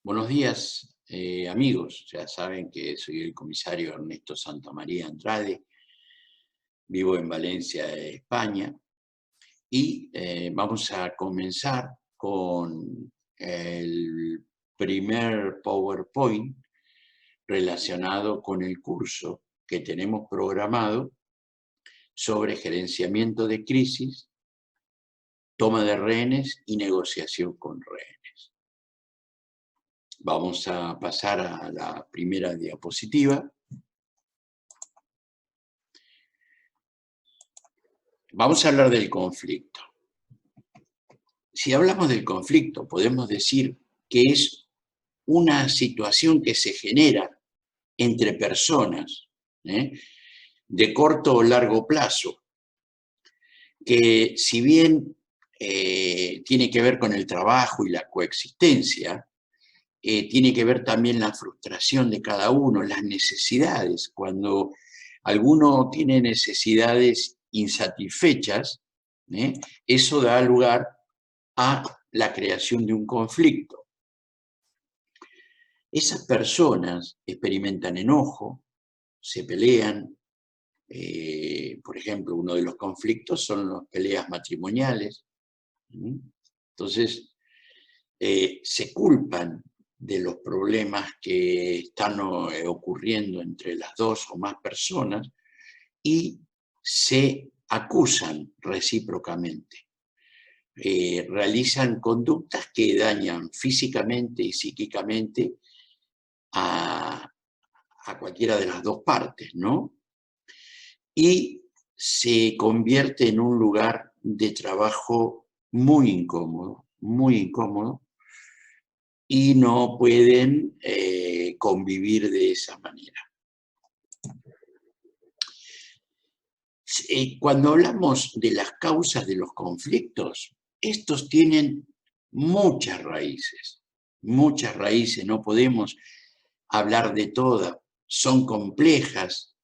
Buenos días, amigos. Ya saben que soy el comisario Ernesto Santamaría Andrade, vivo en Valencia, España, y vamos a comenzar con el primer PowerPoint relacionado con el curso que tenemos programado sobre gerenciamiento de crisis, toma de rehenes y negociación con rehenes. Vamos a pasar a la primera diapositiva. Vamos a hablar del conflicto. Si hablamos del conflicto, podemos decir que es una situación que se genera entre personas, de corto o largo plazo, que si bien tiene que ver con el trabajo y la coexistencia, tiene que ver también la frustración de cada uno, las necesidades. Cuando alguno tiene necesidades insatisfechas, eso da lugar a la creación de un conflicto. Esas personas experimentan enojo, se pelean. Por ejemplo, uno de los conflictos son las peleas matrimoniales. Entonces, se culpan de los problemas que están ocurriendo entre las dos o más personas y se acusan recíprocamente. Realizan conductas que dañan físicamente y psíquicamente a cualquiera de las dos partes, ¿no? Y se convierte en un lugar de trabajo muy incómodo, y no pueden convivir de esa manera. Cuando hablamos de las causas de los conflictos, estos tienen muchas raíces, no podemos hablar de todas, son complejas.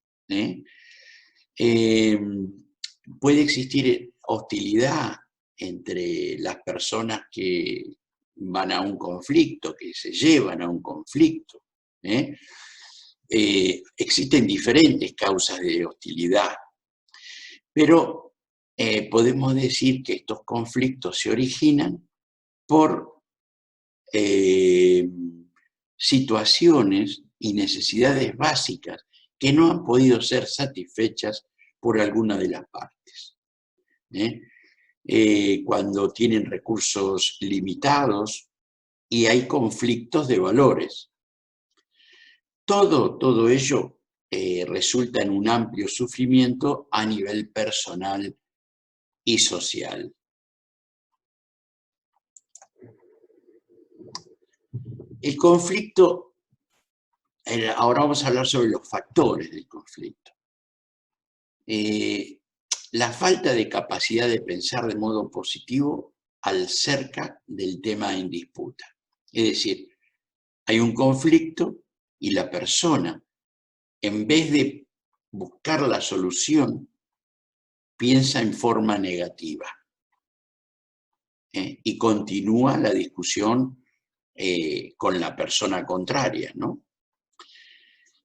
Puede existir hostilidad entre las personas que van a un conflicto, que se llevan a un conflicto. Existen diferentes causas de hostilidad, pero podemos decir que estos conflictos se originan por situaciones y necesidades básicas que no han podido ser satisfechas por alguna de las partes. Cuando tienen recursos limitados y hay conflictos de valores. Todo ello resulta en un amplio sufrimiento a nivel personal y social. El conflicto, ahora vamos a hablar sobre los factores del conflicto. La falta de capacidad de pensar de modo positivo acerca del tema en disputa. Es decir, hay un conflicto y la persona, en vez de buscar la solución, piensa en forma negativa y continúa la discusión con la persona contraria, ¿no?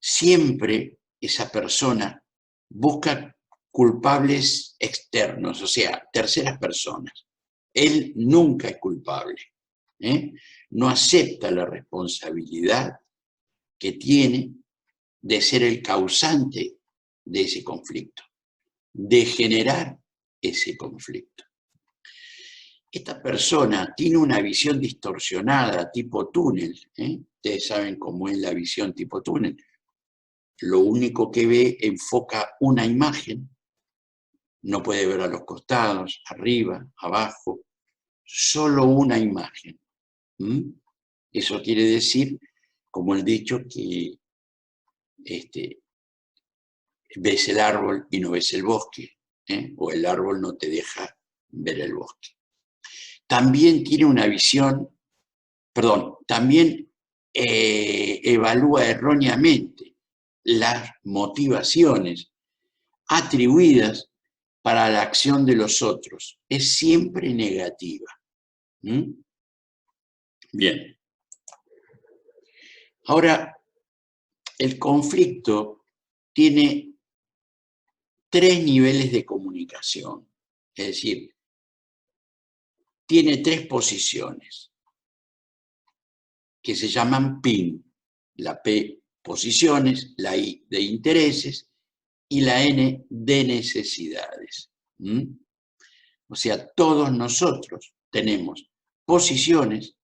Siempre esa persona busca culpables externos, o sea, terceras personas. Él nunca es culpable, no acepta la responsabilidad que tiene de ser el causante de ese conflicto, de generar ese conflicto. Esta persona tiene una visión distorsionada, tipo túnel. Ustedes saben cómo es la visión tipo túnel. Lo único que ve enfoca una imagen, no puede ver a los costados, arriba, abajo, solo una imagen. Eso quiere decir, como el dicho, que ves el árbol y no ves el bosque, o el árbol no te deja ver el bosque. También tiene una visión, también evalúa erróneamente las motivaciones atribuidas para la acción de los otros. Es siempre negativa. Bien. Ahora, el conflicto tiene 3 niveles de comunicación, es decir, tiene 3 posiciones que se llaman PIN, la P posiciones, la I de intereses y la N de necesidades. O sea, todos nosotros tenemos posiciones,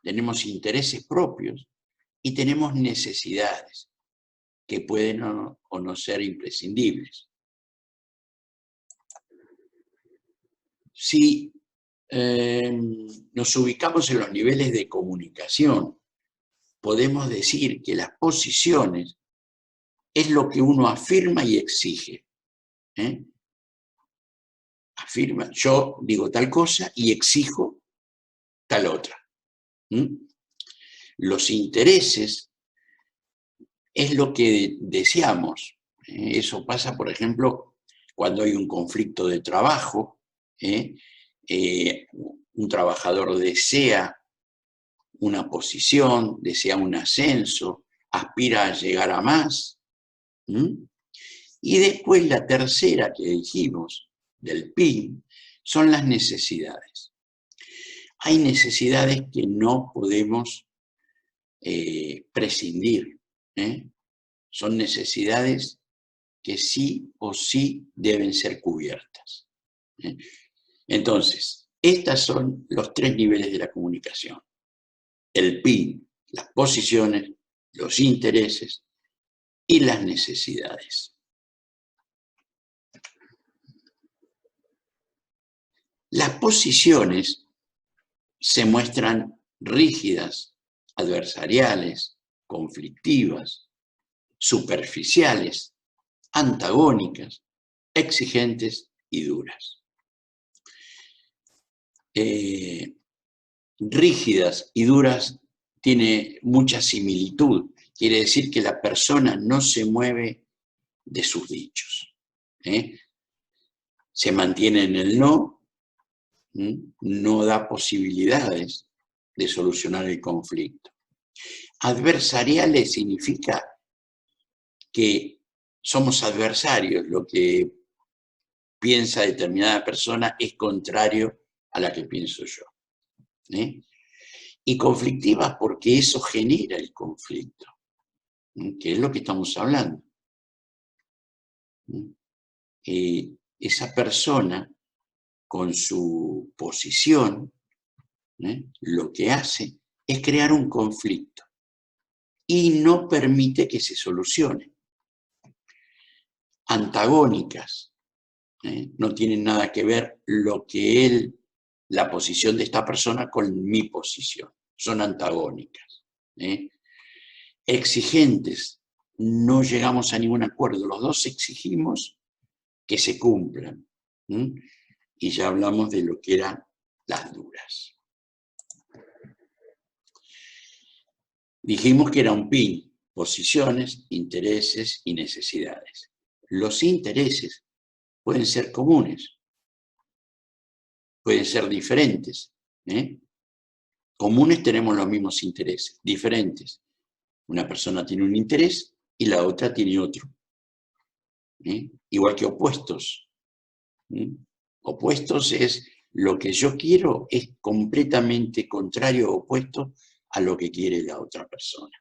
tenemos intereses propios y tenemos necesidades que pueden o no ser imprescindibles. Si nos ubicamos en los niveles de comunicación, podemos decir que las posiciones es lo que uno afirma y exige. Afirma, yo digo tal cosa y exijo tal otra. Los intereses es lo que deseamos. Eso pasa, por ejemplo, cuando hay un conflicto de trabajo. Un trabajador desea una posición, desea un ascenso, aspira a llegar a más. Y después la tercera que dijimos, del PIN, son las necesidades. Hay necesidades que no podemos prescindir. Son necesidades que sí o sí deben ser cubiertas. Entonces, estos son los 3 niveles de la comunicación. El PIN, las posiciones, los intereses y las necesidades. Las posiciones se muestran rígidas, adversariales, conflictivas, superficiales, antagónicas, exigentes y duras. Rígidas y duras tiene mucha similitud. Quiere decir que la persona no se mueve de sus dichos. Se mantiene en el no, no da posibilidades de solucionar el conflicto. Adversariales significa que somos adversarios, lo que piensa determinada persona es contrario a la que pienso yo. Y conflictivas porque eso genera el conflicto, que es lo que estamos hablando. Esa persona, con su posición, lo que hace es crear un conflicto y no permite que se solucione. Antagónicas, no tienen nada que ver la posición de esta persona con mi posición, son antagónicas. Exigentes, no llegamos a ningún acuerdo, los dos exigimos que se cumplan. Y ya hablamos de lo que eran las duras. Dijimos que era un PIN, posiciones, intereses y necesidades. Los intereses pueden ser comunes, pueden ser diferentes. Comunes tenemos los mismos intereses, diferentes. Una persona tiene un interés y la otra tiene otro. Igual que opuestos. Opuestos es lo que yo quiero es completamente contrario o opuesto a lo que quiere la otra persona.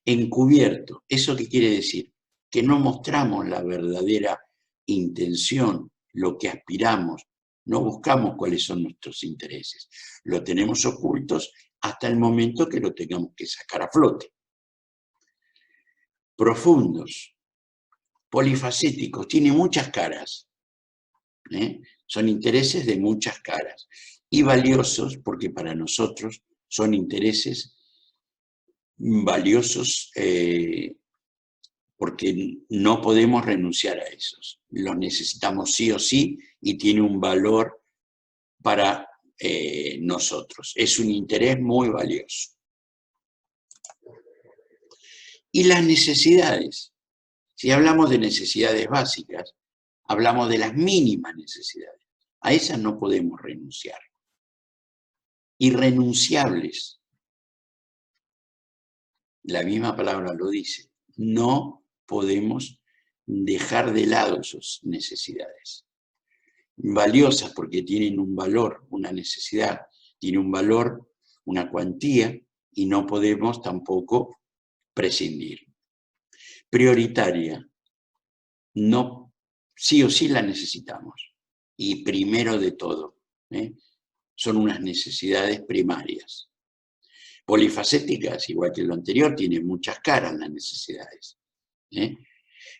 Encubierto, ¿eso qué quiere decir? Que no mostramos la verdadera intención, lo que aspiramos, no buscamos cuáles son nuestros intereses. Lo tenemos ocultos hasta el momento que lo tengamos que sacar a flote. Profundos, polifacéticos, tiene muchas caras. Son intereses de muchas caras. Y valiosos porque para nosotros son intereses valiosos porque no podemos renunciar a esos. Los necesitamos sí o sí y tiene un valor para nosotros. Es un interés muy valioso. Y las necesidades. Si hablamos de necesidades básicas, hablamos de las mínimas necesidades. A esas no podemos renunciar. Irrenunciables. La misma palabra lo dice. No podemos dejar de lado esas necesidades. Valiosas porque tienen un valor, una necesidad, tiene un valor, una cuantía, y no podemos tampoco prescindir. Prioritaria, no, sí o sí la necesitamos. Y primero de todo, son unas necesidades primarias. Polifacéticas, igual que lo anterior, tienen muchas caras las necesidades.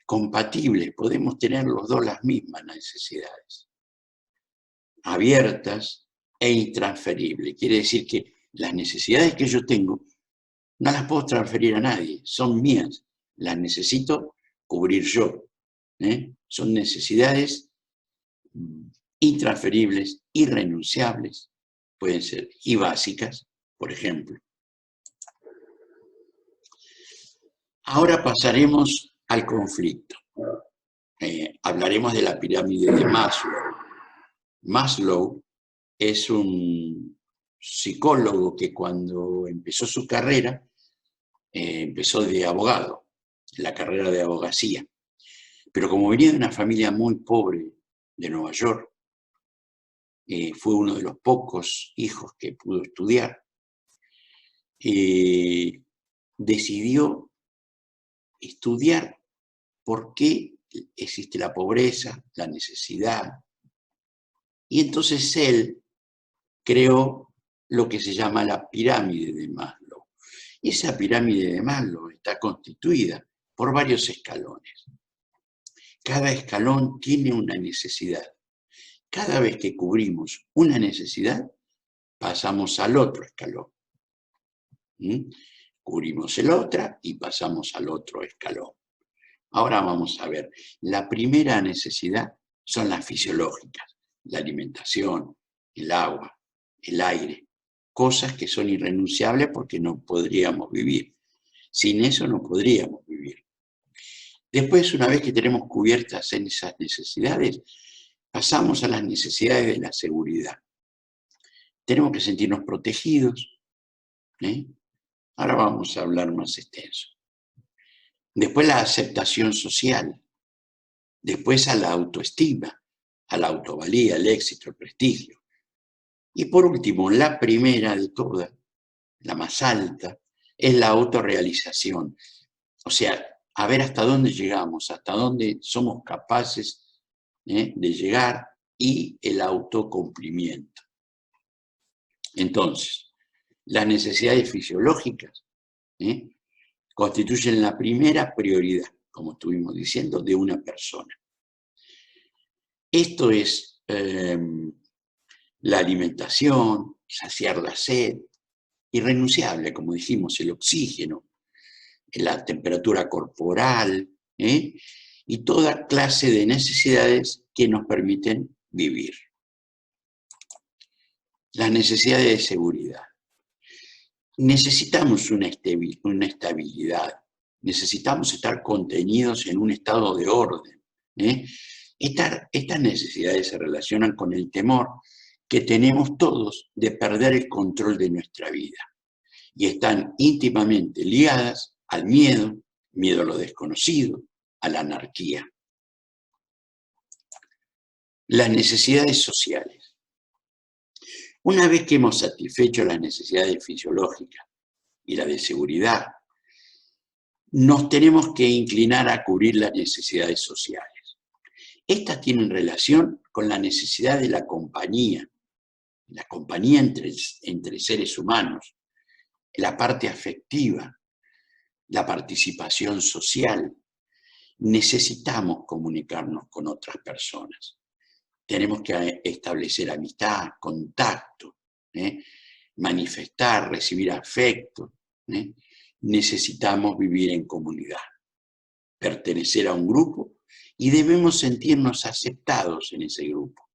Compatibles, podemos tener los dos las mismas necesidades. Abiertas e intransferibles. Quiere decir que las necesidades que yo tengo no las puedo transferir a nadie, son mías, las necesito cubrir yo. Son necesidades intransferibles, irrenunciables, pueden ser, y básicas, por ejemplo. Ahora pasaremos al conflicto. Hablaremos de la pirámide de Maslow. Maslow es un psicólogo que cuando empezó su carrera, empezó de abogado, la carrera de abogacía. Pero como venía de una familia muy pobre de Nueva York, fue uno de los pocos hijos que pudo estudiar, decidió estudiar por qué existe la pobreza, la necesidad. Y entonces él creó lo que se llama la pirámide de Maslow. Y esa pirámide de Maslow está constituida por varios escalones. Cada escalón tiene una necesidad. Cada vez que cubrimos una necesidad, pasamos al otro escalón. Cubrimos el otro y pasamos al otro escalón. Ahora vamos a ver. La primera necesidad son las fisiológicas. La alimentación, el agua, el aire. Cosas que son irrenunciables porque no podríamos vivir. Sin eso no podríamos vivir. Después, una vez que tenemos cubiertas en esas necesidades, pasamos a las necesidades de la seguridad. Tenemos que sentirnos protegidos. Ahora vamos a hablar más extenso. Después la aceptación social. Después a la autoestima, a la autovalía, el éxito, el prestigio. Y por último, la primera de todas, la más alta, es la autorrealización. O sea, a ver hasta dónde llegamos, hasta dónde somos capaces de llegar, y el autocumplimiento. Entonces, las necesidades fisiológicas constituyen la primera prioridad, como estuvimos diciendo, de una persona. Esto es la alimentación, saciar la sed, irrenunciable, como dijimos, el oxígeno, la temperatura corporal, y toda clase de necesidades que nos permiten vivir. Las necesidades de seguridad. Necesitamos una estabilidad, necesitamos estar contenidos en un estado de orden. Estas necesidades se relacionan con el temor que tenemos todos de perder el control de nuestra vida, y están íntimamente ligadas al miedo, miedo a lo desconocido, a la anarquía. Las necesidades sociales. Una vez que hemos satisfecho las necesidades fisiológicas y la de seguridad, nos tenemos que inclinar a cubrir las necesidades sociales. Estas tienen relación con la necesidad de la compañía entre seres humanos, la parte afectiva, la participación social. Necesitamos comunicarnos con otras personas. Tenemos que establecer amistad, contacto, manifestar, recibir afecto. Necesitamos vivir en comunidad, pertenecer a un grupo, y debemos sentirnos aceptados en ese grupo.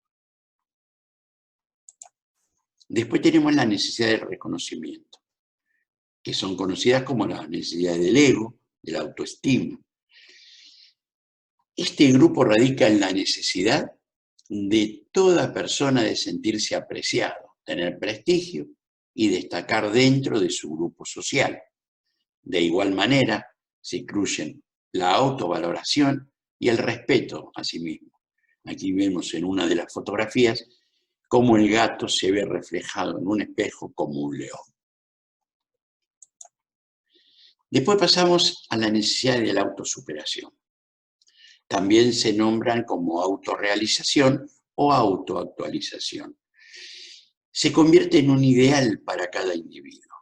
Después tenemos la necesidad de reconocimiento, que son conocidas como las necesidades del ego, de la autoestima. Este grupo radica en la necesidad de toda persona de sentirse apreciado, tener prestigio y destacar dentro de su grupo social. De igual manera, se incluyen la autovaloración y el respeto a sí mismo. Aquí vemos en una de las fotografías cómo el gato se ve reflejado en un espejo como un león. Después pasamos a la necesidad de la autosuperación. También se nombran como autorrealización o autoactualización. Se convierte en un ideal para cada individuo.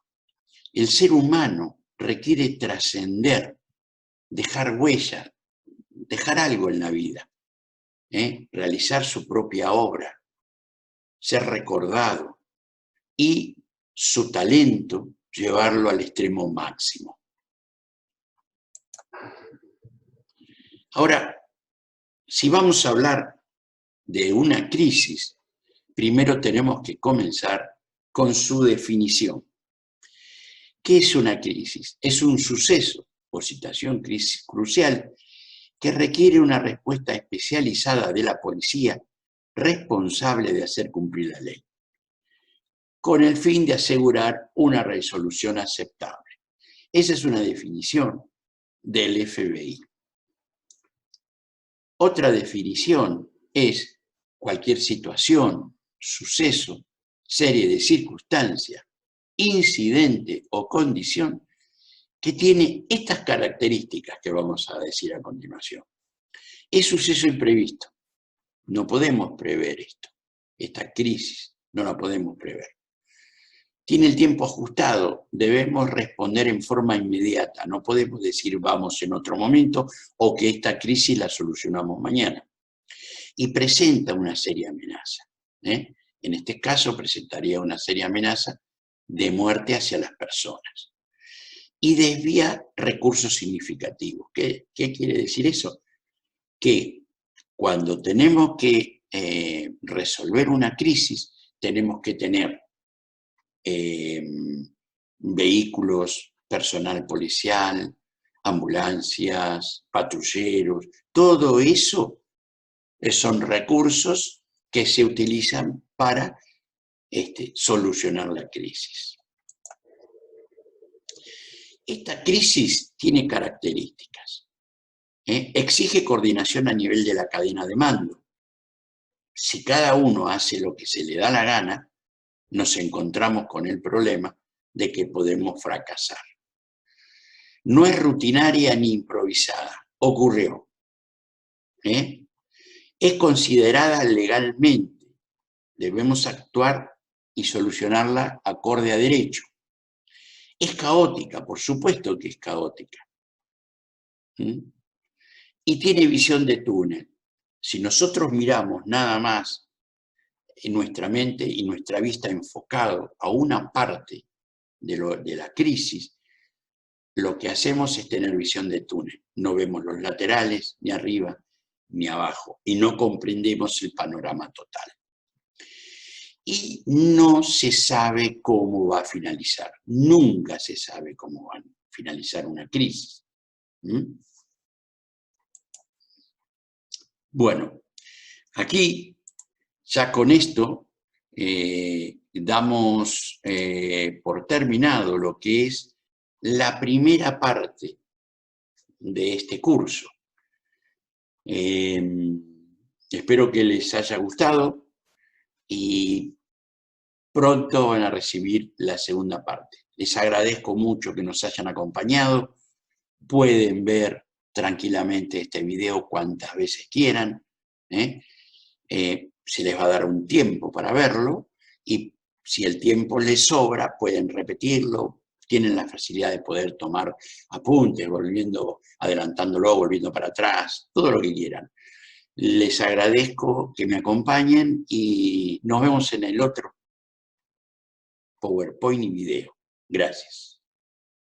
El ser humano requiere trascender, dejar huella, dejar algo en la vida, realizar su propia obra, ser recordado y su talento llevarlo al extremo máximo. Ahora, si vamos a hablar de una crisis, primero tenemos que comenzar con su definición. ¿Qué es una crisis? Es un suceso o situación crucial que requiere una respuesta especializada de la policía responsable de hacer cumplir la ley, con el fin de asegurar una resolución aceptable. Esa es una definición del FBI. Otra definición es cualquier situación, suceso, serie de circunstancias, incidente o condición que tiene estas características que vamos a decir a continuación. Es suceso imprevisto. No podemos prever esto. Esta crisis no la podemos prever. Tiene el tiempo ajustado. Debemos responder en forma inmediata. No podemos decir vamos en otro momento o que esta crisis la solucionamos mañana. Y presenta una seria amenaza. En este caso presentaría una seria amenaza de muerte hacia las personas. Y desvía recursos significativos. ¿Qué quiere decir eso? Que cuando tenemos que resolver una crisis, tenemos que tener vehículos, personal policial, ambulancias, patrulleros, todo eso son recursos que se utilizan para solucionar la crisis. Esta crisis tiene características. Exige coordinación a nivel de la cadena de mando. Si cada uno hace lo que se le da la gana, nos encontramos con el problema de que podemos fracasar. No es rutinaria ni improvisada, ocurrió. Es considerada legalmente. Debemos actuar y solucionarla acorde a derecho. Es caótica, por supuesto que es caótica. Y tiene visión de túnel. Si nosotros miramos nada más en nuestra mente y nuestra vista enfocado a una parte de la crisis, lo que hacemos es tener visión de túnel. No vemos los laterales, ni arriba, ni abajo, y no comprendemos el panorama total. Y no se sabe cómo va a finalizar. Nunca se sabe cómo va a finalizar una crisis. Bueno, aquí ya con esto damos por terminado lo que es la primera parte de este curso. Espero que les haya gustado y pronto van a recibir la segunda parte. Les agradezco mucho que nos hayan acompañado. Pueden ver tranquilamente este video cuantas veces quieran. Se les va a dar un tiempo para verlo y si el tiempo les sobra pueden repetirlo. Tienen la facilidad de poder tomar apuntes, adelantándolo, volviendo para atrás, todo lo que quieran. Les agradezco que me acompañen y nos vemos en el otro PowerPoint y video. Gracias.